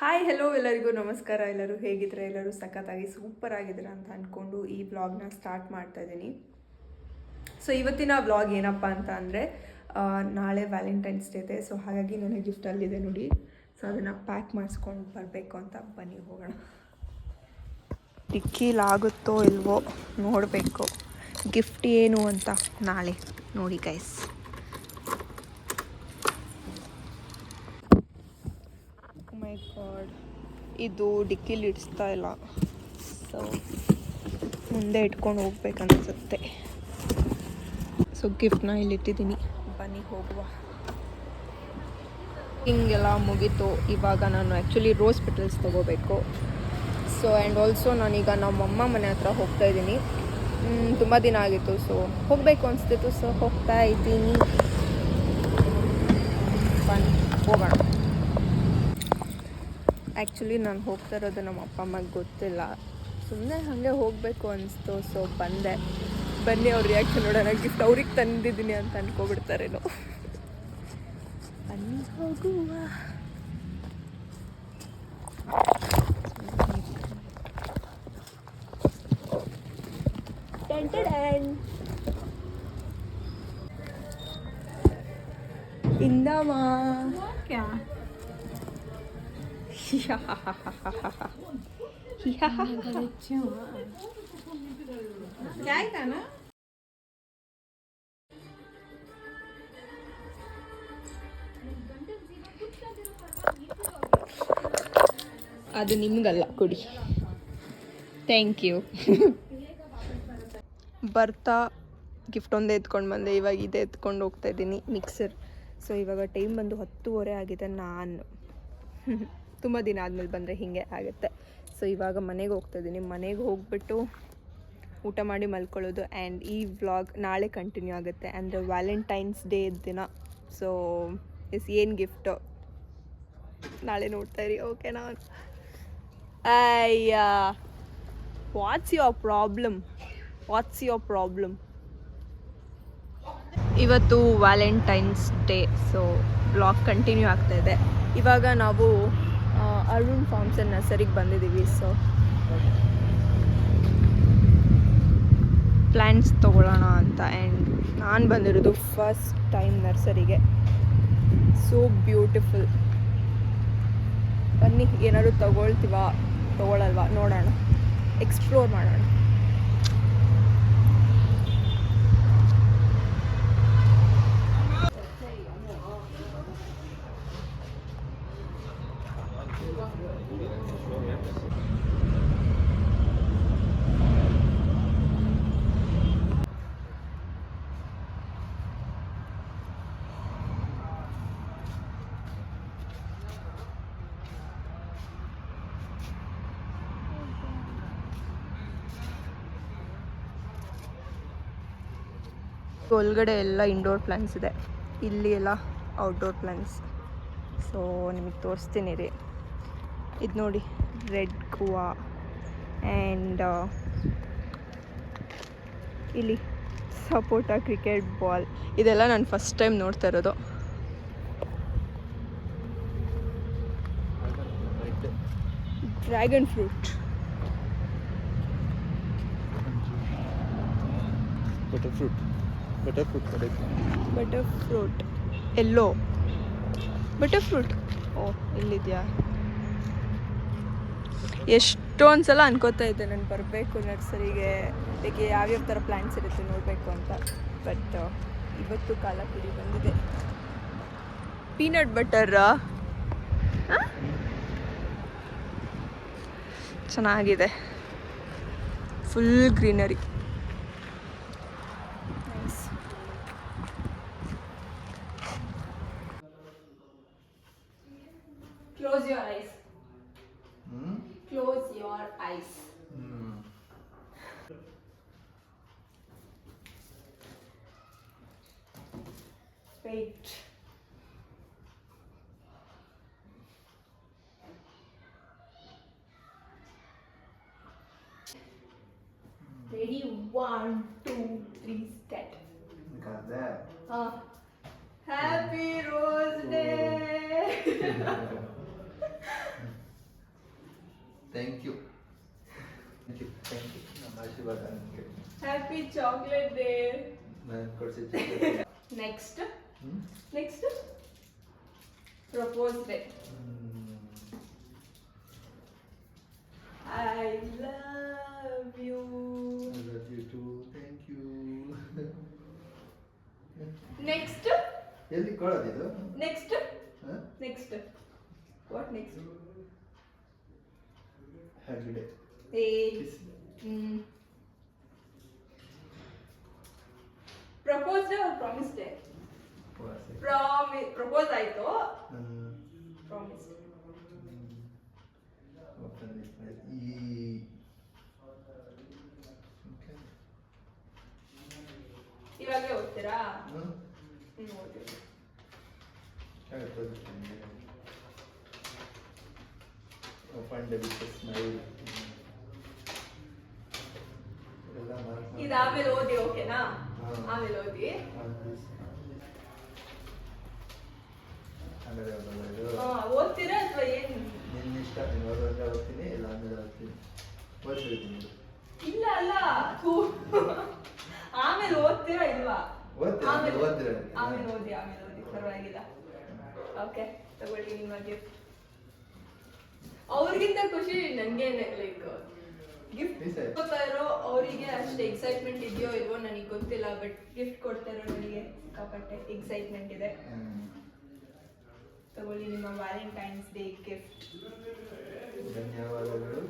Hi hello ಎಲ್ಲರಿಗೂ ನಮಸ್ಕಾರ. ಎಲ್ಲರೂ ಹೇಗಿದ್ರೆ ಎಲ್ಲರೂ ಸಖತ್ತಾಗಿ ಸೂಪರ್ ಆಗಿದ್ದೀರಾ ಅಂತ ಅಂದ್ಕೊಂಡು ಈ ವ್ಲಾಗ್ನ ಸ್ಟಾರ್ಟ್ ಮಾಡ್ತಾ ಇದ್ದೀನಿ. ಸೊ ಇವತ್ತಿನ ವ್ಲಾಗ್ ಏನಪ್ಪ ಅಂತ ಅಂದರೆ ನಾಳೆ ವ್ಯಾಲೆಂಟೈನ್ಸ್ ಡೇ ಇದೆ. ಸೊ ಹಾಗಾಗಿ ನನಗೆ ಗಿಫ್ಟ್ ಅಲ್ಲಿದೆ ನೋಡಿ. ಸೊ ಅದನ್ನು ಪ್ಯಾಕ್ ಮಾಡಿಸ್ಕೊಂಡು ಬರಬೇಕು ಅಂತ ಬನ್ನಿ ಹೋಗೋಣ. ಡಿಕ್ಕಿಲಾಗುತ್ತೋ ಇಲ್ವೋ ನೋಡಬೇಕು. ಗಿಫ್ಟ್ ಏನು ಅಂತ ನಾಳೆ ನೋಡಿ ಗೈಸ್. ಮೈ ಗಾಡ್, ಇದು ಡಿಕ್ಕಿಲಿ ಇಡಿಸ್ತಾ ಇಲ್ಲ. ಸೊ ಮುಂದೆ ಇಟ್ಕೊಂಡು ಹೋಗ್ಬೇಕನ್ಸುತ್ತೆ. ಸೊ ಗಿಫ್ಟ್ನ ಇಲ್ಲಿ ಇಟ್ಟಿದ್ದೀನಿ, ಬನ್ನಿ ಹೋಗುವ. ಹಿಂಗೆಲ್ಲ ಮುಗೀತು. ಇವಾಗ ನಾನು ಆ್ಯಕ್ಚುಲಿ ರೋಸ್ ಪೆಟಲ್ಸ್ ತೊಗೋಬೇಕು. ಸೊ ಆ್ಯಂಡ್ ಆಲ್ಸೋ ನಾನೀಗ ನಮ್ಮಮ್ಮ ಮನೆ ಹತ್ರ ಹೋಗ್ತಾ ಇದ್ದೀನಿ. ತುಂಬ ದಿನ ಆಗಿತ್ತು, ಸೊ ಹೋಗಬೇಕು ಅನಿಸ್ತಿತ್ತು. ಸೊ ಹೋಗ್ತಾ ಇದ್ದೀನಿ, ಬನ್ನಿ ಹೋಗೋಣ. ಆ್ಯಕ್ಚುಲಿ ನಾನು ಹೋಗ್ತಾ ಇರೋದು ನಮ್ಮ ಅಪ್ಪ ಅಮ್ಮಗೆ ಗೊತ್ತಿಲ್ಲ. ಸುಮ್ಮನೆ ಹಾಗೆ ಹೋಗಬೇಕು ಅನಿಸ್ತು. ಸೊ ಬಂದೆ. ಬನ್ನಿ ಅವ್ರ ರಿಯಾಕ್ಷನ್ ನೋಡೋಣ. ಗಿಫ್ಟ್ ಅವ್ರಿಗೆ ತಂದಿದ್ದೀನಿ ಅಂತ ಅನ್ಕೊಬಿಡ್ತಾರೇನೋ. ಬನ್ನಿ ಹೋಗುವ. ಇಂದಮ್ಮ ಅದು ನಿಮ್ಗಲ್ಲ, ಕೊಡಿ. Thank you. ಬರ್ತಾ ಗಿಫ್ಟ್ ಒಂದೇ ಎತ್ಕೊಂಡು ಬಂದೆ. ಇವಾಗ ಇದೇ ಎತ್ಕೊಂಡು ಹೋಗ್ತಾ ಇದ್ದೀನಿ, ಮಿಕ್ಸರ್. ಸೊ ಇವಾಗ ಟೈಮ್ ಬಂದು 10:30 ಆಗಿದೆ. ನಾನು ತುಂಬ ದಿನ ಆದಮೇಲೆ ಬಂದರೆ ಹೀಗೆ ಆಗುತ್ತೆ. ಸೊ ಇವಾಗ ಮನೆಗೆ ಹೋಗ್ತಾಯಿದ್ದೀನಿ. ಮನೆಗೆ ಹೋಗ್ಬಿಟ್ಟು ಊಟ ಮಾಡಿ ಮಲ್ಕೊಳ್ಳೋದು. ಆ್ಯಂಡ್ ಈ ವ್ಲಾಗ್ ನಾಳೆ ಕಂಟಿನ್ಯೂ ಆಗುತ್ತೆ, ಅಂದರೆ ವ್ಯಾಲೆಂಟೈನ್ಸ್ ಡೇ ದಿನ. ಸೊ ಏನು ಗಿಫ್ಟು ನಾಳೆ ನೋಡ್ತಾ ಇರಿ, ಓಕೆನಾ? ಅಯ್ಯ, ವಾಟ್ಸ್ ಯುವರ್ ಪ್ರಾಬ್ಲಮ್? ಇವತ್ತು Valentine's day. So vlog continue ಆಗ್ತಾಯಿದೆ. ಇವಾಗ ನಾವು ಅರುಣ್ ಫಾರ್ಮ್ಸ್ ಆ್ಯಂಡ್ ನರ್ಸರಿಗೆ ಬಂದಿದ್ದೀವಿ. ಸೊ ಪ್ಲ್ಯಾಂಟ್ಸ್ ತೊಗೊಳ್ಳೋಣ ಅಂತ. ಆ್ಯಂಡ್ ನಾನು ಬಂದಿರೋದು ಫಸ್ಟ್ ಟೈಮ್ ನರ್ಸರಿಗೆ. So beautiful. ಬನ್ನಿ, ಏನಾದರೂ ತೊಗೊಳಲ್ವಾ ನೋಡೋಣ, ಎಕ್ಸ್ಪ್ಲೋರ್ ಮಾಡೋಣ. ಒಳಗಡೆ ಎಲ್ಲ ಇಂಡೋರ್ ಪ್ಲಾಂಟ್ಸ್ ಇದೆ, ಇಲ್ಲಿ ಎಲ್ಲ ಔಟ್ಡೋರ್ ಪ್ಲಾಂಟ್ಸ್. ಸೊ ನಿಮಗೆ ತೋರಿಸ್ತೀನಿ ರೀ. ಇದು ನೋಡಿ, ರೆಡ್ ಹೂವು. ಆ್ಯಂಡ್ ಇಲ್ಲಿ ಸಪೋಟ, ಕ್ರಿಕೆಟ್ ಬಾಲ್. ಇದೆಲ್ಲ ನಾನು ಫಸ್ಟ್ ಟೈಮ್ ನೋಡ್ತಾ ಇರೋದು. ಡ್ರ್ಯಾಗನ್ ಫ್ರೂಟ್, ಬಟರ್ ಫ್ರೂಟ್, ಎಲ್ಲೋ ಬಟರ್ ಫ್ರೂಟ್. ಓ, ಇಲ್ಲಿದೆಯಾ? ಎಷ್ಟೊಂದು ಸಲ ಅನ್ಕೋತಾ ಇದ್ದೆ ನಾನು ಬರಬೇಕು ನರ್ಸರಿಗೆ, ಅದಕ್ಕೆ ಯಾವ್ಯಾವ ಥರ ಪ್ಲ್ಯಾಂಟ್ಸ್ ಇರುತ್ತೆ ನೋಡಬೇಕು ಅಂತ. ಬಟ್ ಇವತ್ತು ಕಾಲ ಕೂಡಿ ಬಂದಿದೆ. ಪೀನಟ್ ಬಟರ್ ಚೆನ್ನಾಗಿದೆ, full greenery. Close your eyes. Close your eyes. Wait. Ready? 1, 2, 3, start. Got that. Happy Rose Day. Thank you ನಮ್ಮ ಆಶೀರ್ವಾದ ನನಗೆ. Happy chocolate day. ನಾನು ಕೊಡ್ಸಿದ್ದೆ. Next propose day. I love you. I love you too. Thank you. Next. ಎಲ್ಲಿ ಕೊಡೋದಿದು? Next. What next? Happy day. Propose day or promise day? Propose ಆಯ್ತು. Promise. ಇವಾಗಲೇ ಓದ್ತೀರಾ? ಓದ್ತೀವಿ. ಇದಾದ್ಮೇಲೆ ಓದಿ, ಓಕೆನಾ? ಆಮೇಲೆ ಓದಿ. ಓದ್ತೀರಾ ಅಥವಾ ಏನು? ನಿನ್ನ ಇಷ್ಟ. ನೀನು ಓದೋದ್ರೆ ಓದ್ತೀನಿ, ಇಲ್ಲ ಆಮೇಲೆ ಓದ್ತೀನಿ. ಓದ್ತೀನಿ. ಇಲ್ಲ ಅಲ್ಲ, ಆಮೇಲೆ ಓದ್ತೀರಾ ಇಲ್ವಾ? ಆಮೇಲೆ ಓದಿ, ಪರವಾಗಿಲ್ಲ. ಓಕೆ, ತಗೊಳ್ಳಿ ನಿಮ್ಮ ಗಿಫ್ಟ್. ಅವ್ರಿಗಿಂತ ಖುಷಿ ನನಗೇನೆ. ಲೈಕ್ ಗಿಫ್ಟ್ ಕೊಡ್ತಾ ಇರೋ ಅವರಿಗೆ ಅಷ್ಟು ಎಕ್ಸೈಟ್ಮೆಂಟ್ ಇದೆಯೋ ಇಲ್ವೋ ನನಗೆ ಗೊತ್ತಿಲ್ಲ, ಬಟ್ ಗಿಫ್ಟ್ ಕೊಡ್ತಾ ಇರೋ ನನಗೆ ಸಿಕ್ಕಾಪಟ್ಟೆ ಎಕ್ಸೈಟ್ಮೆಂಟ್ ಇದೆ. ತಗೊಳ್ಳಿ ನಿಮ್ಮ ವ್ಯಾಲೆಂಟೈನ್ಸ್ ಡೇ ಗಿಫ್ಟ್. ಧನ್ಯವಾದಗಳು.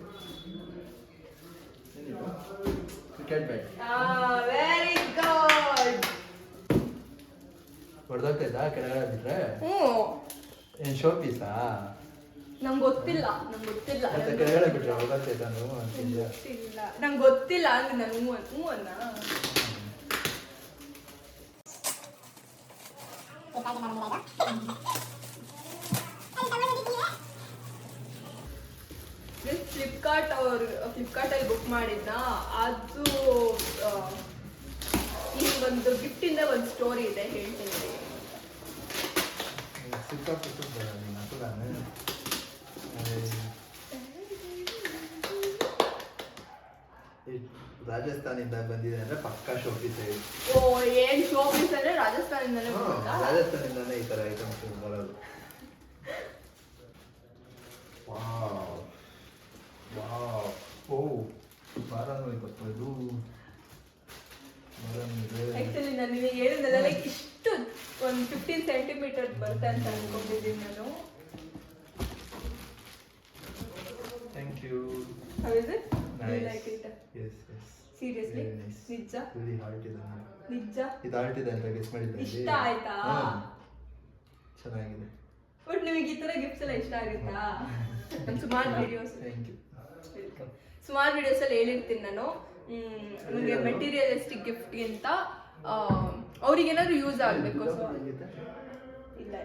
Cricket bat. Very good. ಹೊಡೆದೋಗ್ತೈತಾ ಕೆಳಗಡೆ ಬಿಟ್ರೆ? ಏನು ಶೋ ಪೀಸಾ? ನಂಗೆ ಗೊತ್ತಿಲ್ಲ. ಮತ್ತೆ ಕೆಳಗಡೆ ಬಿಟ್ರೆ ಹೊಡೆದೋಗ್ತೈತಾ? ನಂಗೆ ಗೊತ್ತಿಲ್ಲ ಅಂದ್ರೆ ನಾನು ಹ್ಞೂ ಅನ್ನ. ಫ್ಲಿಪ್ಕಾರ್ಟಲ್ಲಿ ಬುಕ್ ಮಾಡಿದ್ನ. ಅದು ಈ ಒಂದು ಗಿಫ್ಟಿಂದ ಒಂದು ಸ್ಟೋರಿ ಇದೆ, ಹೇಳ್ತೀನಿ. ರಾಜಸ್ಥಾನಿಂದ ಬಂದಿದೆ ಅಂದ್ರೆ ಪಕ್ಕಾ ಶೋ ಪೀಸ್. ಓ, ಏನ್ ಶೋ ಪೀಸ್ ಅಂದ್ರೆ ರಾಜಸ್ಥಾನಿಂದನೇ ಬರುತ್ತಾ? ರಾಜಸ್ಥಾನಿಂದಾನೇ ಈ ತರ ಐಟಮ್ಸ್ ಬರೋದು. ಆಕ್ಚುಲಿ ನಾನು ನಿಮಗೆ ಹೇಳಿದ್ನಲ್ಲ, ಲೈಕ್ ಇಷ್ಟು ಒಂದು 15 ಸೆಂಟಿಮೀಟರ್ ಬರುತ್ತೆ ಅಂತ ಅನ್ಕೊಂಡಿದ್ದೀನಿ ನಾನು. Thank you. How is it? Do you like it? Yes, yes. Seriously? Very nice. ನಿಜ? Really heart ಇದೆ. ನಿಜ? ಇದು heart ಇದೆ ಅಂತ ಗೆಸ್ ಮಾಡಿದ್ದೆ. ಇಷ್ಟ ಆಯ್ತಾ? ಚೆನ್ನಾಗಿದೆ. ಬಟ್ ನಿಮಗೆ ಈ ತರ ಗಿಫ್ಟ್ಸ್ ಎಲ್ಲ ಇಷ್ಟ ಆಗುತ್ತಾ? ನಾನು ಸುಮಾರು ವಿಡಿಯೋಸ್ ಅಲ್ಲಿ ಹೇಳಿರ್ತೀನಿ ನಾನು, ನಿಮಗೆ ಮೆಟೀರಿಯಲಿಸ್ಟಿಕ್ ಗಿಫ್ಟ್ಗಿಂತ ಅವ್ರಿಗೇನಾದ್ರು ಯೂಸ್ ಆಗಬೇಕು. ಇಲ್ಲ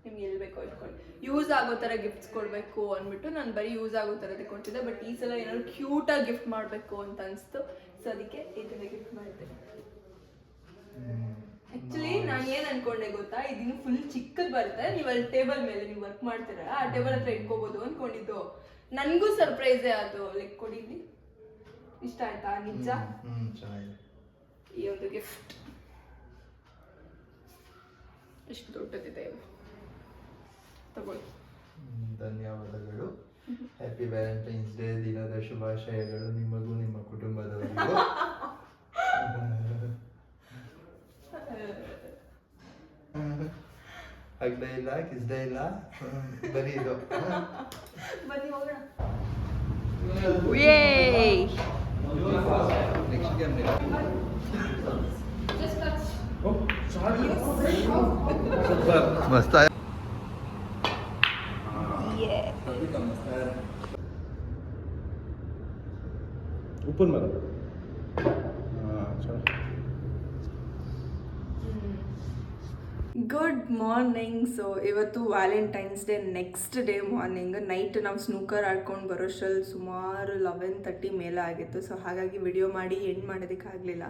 ನಿಮ್ಗೆ ಎಲ್ಲಿ ಬೇಕೋ ಇಟ್ಕೊಂಡು ಯೂಸ್ ಆಗೋ ಥರ ಗಿಫ್ಟ್ಸ್ ಕೊಡಬೇಕು ಅಂದ್ಬಿಟ್ಟು ನಾನು ಬರೀ ಯೂಸ್ ಆಗೋ ಥರದೇ ಕೊಡ್ತಿದ್ದೆ. ಬಟ್ ಈ ಸಲ ಏನಾದ್ರು ಕ್ಯೂಟಾಗಿ ಗಿಫ್ಟ್ ಮಾಡಬೇಕು ಅಂತ ಅನಿಸ್ತು. ಸೊ ಅದಕ್ಕೆ ಈ ಥರ ಗಿಫ್ಟ್ ಮಾಡಿದ್ದೆ. ಆ್ಯಕ್ಚುಲಿ ನಾನು ಏನು ಅನ್ಕೊಂಡೆ ಗೊತ್ತಾ, ಇದನ್ನು ಫುಲ್ ಚಿಕ್ಕದು ಬರುತ್ತೆ, ನೀವು ಅಲ್ಲಿ ಟೇಬಲ್ ಮೇಲೆ ನೀವು ವರ್ಕ್ ಮಾಡ್ತೀರಲ್ಲ ಆ ಟೇಬಲ್ ಹತ್ರ ಇಟ್ಕೋಬೋದು ಅಂದ್ಕೊಂಡಿದ್ದು. ನನಗೂ ಸರ್ಪ್ರೈಸೇ ಅದು. ಲೈಕ್ ಕೊಡಿದ್ವಿ. ಇಷ್ಟ ಆಯ್ತಾ? ನಿಜ? ಈ ಒಂದು ಗಿಫ್ಟ್ ಎಷ್ಟು ದೊಡ್ಡದಿದೆ. ತಗೊಳ್ಳಿ. ಧನ್ಯವಾದಗಳು. ಹ್ಯಾಪಿ ವ್ಯಾಲೆಂಟೈನ್ಸ್ ಡೇ ದಿನದ ಶುಭಾಶಯಗಳು ನಿಮಗೂ ನಿಮ್ಮ ಕುಟುಂಬದವರಿಗೂ. ಹಗ್ದೇ ಇಲ್ಲ, ಕಿಸ್ದೇ ಇಲ್ಲ, ಬರೀ ಇದು. ಬನ್ನಿ ಹೋಗೋಣ. ನೆಕ್ಸ್ಟ್ ಗೇಮ್ ಮಸ್ತ್. ಉಪ್ಪನ್ ಮರ. Good morning. ಸೊ ಇವತ್ತು Valentine's day next day morning. Night ನಾವು ಸ್ನೂಕರ್ ಆಡ್ಕೊಂಡು ಬರೋಷ್ಟರಲ್ಲಿ ಸುಮಾರು 11:30 ಮೇಲೆ ಆಗಿತ್ತು. ಸೊ ಹಾಗಾಗಿ ವಿಡಿಯೋ ಮಾಡಿ ಎಂಡ್ ಮಾಡೋದಕ್ಕಾಗಲಿಲ್ಲ.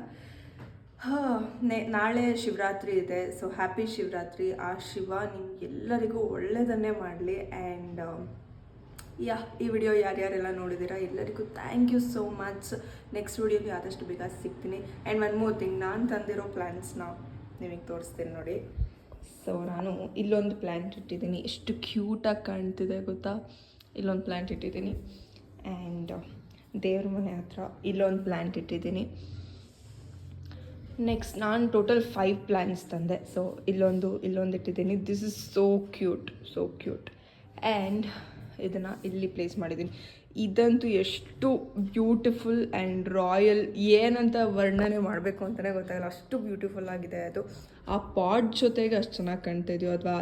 ನಾಳೆ ಶಿವರಾತ್ರಿ ಇದೆ. So happy Shivaratri. ಆ ಶಿವ ನಿಮ್ಗೆಲ್ಲರಿಗೂ ಒಳ್ಳೆಯದನ್ನೇ ಮಾಡಲಿ. ಆ್ಯಂಡ್ ಈ ವಿಡಿಯೋ ಯಾರ್ಯಾರೆಲ್ಲ ನೋಡಿದ್ದೀರಾ ಎಲ್ಲರಿಗೂ thank you so much. Next ವಿಡಿಯೋಲಿ ಆದಷ್ಟು ಬೇಗ ಸಿಗ್ತೀನಿ. ಆ್ಯಂಡ್ ಒನ್ ಮೋರ್ ಥಿಂಗ್, ನಾನು ತಂದಿರೋ ಪ್ಲ್ಯಾಂಟ್ಸ್ನ ನಿಮಗೆ ತೋರಿಸ್ತೀನಿ ನೋಡಿ. ಸೊ ನಾನು ಇಲ್ಲೊಂದು ಪ್ಲ್ಯಾಂಟ್ ಇಟ್ಟಿದ್ದೀನಿ, ಎಷ್ಟು ಕ್ಯೂಟಾಗಿ ಕಾಣ್ತಿದೆ ಗೊತ್ತಾ. ಇಲ್ಲೊಂದು ಪ್ಲ್ಯಾಂಟ್ ಇಟ್ಟಿದ್ದೀನಿ. ಆ್ಯಂಡ್ ದೇವ್ರ ಮನೆ ಹತ್ರ ಇಲ್ಲೊಂದು ಪ್ಲ್ಯಾಂಟ್ ಇಟ್ಟಿದ್ದೀನಿ. ನೆಕ್ಸ್ಟ್ ನಾನು ಟೋಟಲ್ 5 ಪ್ಲ್ಯಾಂಟ್ಸ್ ತಂದೆ. ಸೊ ಇಲ್ಲೊಂದು ಇಟ್ಟಿದ್ದೀನಿ. This is so cute. And ಇದನ್ನು ಇಲ್ಲಿ ಪ್ಲೇಸ್ ಮಾಡಿದ್ದೀನಿ. ಇದಂತೂ ಎಷ್ಟು ಬ್ಯೂಟಿಫುಲ್ ಆ್ಯಂಡ್ ರಾಯಲ್, ಏನಂತ ವರ್ಣನೆ ಮಾಡಬೇಕು ಅಂತಲೇ ಗೊತ್ತಾಗಲ್ಲ, ಅಷ್ಟು ಬ್ಯೂಟಿಫುಲ್ ಆಗಿದೆ ಅದು. ಆ ಪಾಟ್ ಜೊತೆಗೆ ಅಷ್ಟು ಚೆನ್ನಾಗಿ ಕಾಣ್ತಾ ಇದೆಯೋ, ಅಥವಾ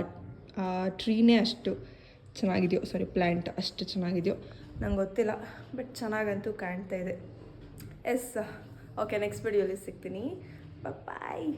ಆ ಟ್ರೀನೇ ಅಷ್ಟು ಚೆನ್ನಾಗಿದೆಯೋ, ಪ್ಲ್ಯಾಂಟ್ ಅಷ್ಟು ಚೆನ್ನಾಗಿದೆಯೋ ನಂಗೆ ಗೊತ್ತಿಲ್ಲ, ಬಟ್ ಚೆನ್ನಾಗಂತೂ ಕಾಣ್ತಾ ಇದೆ. ಎಸ್, ಓಕೆ, ನೆಕ್ಸ್ಟ್ ವಿಡಿಯೋಲಿ ಸಿಗ್ತೀನಿ. ಬಾಯ್.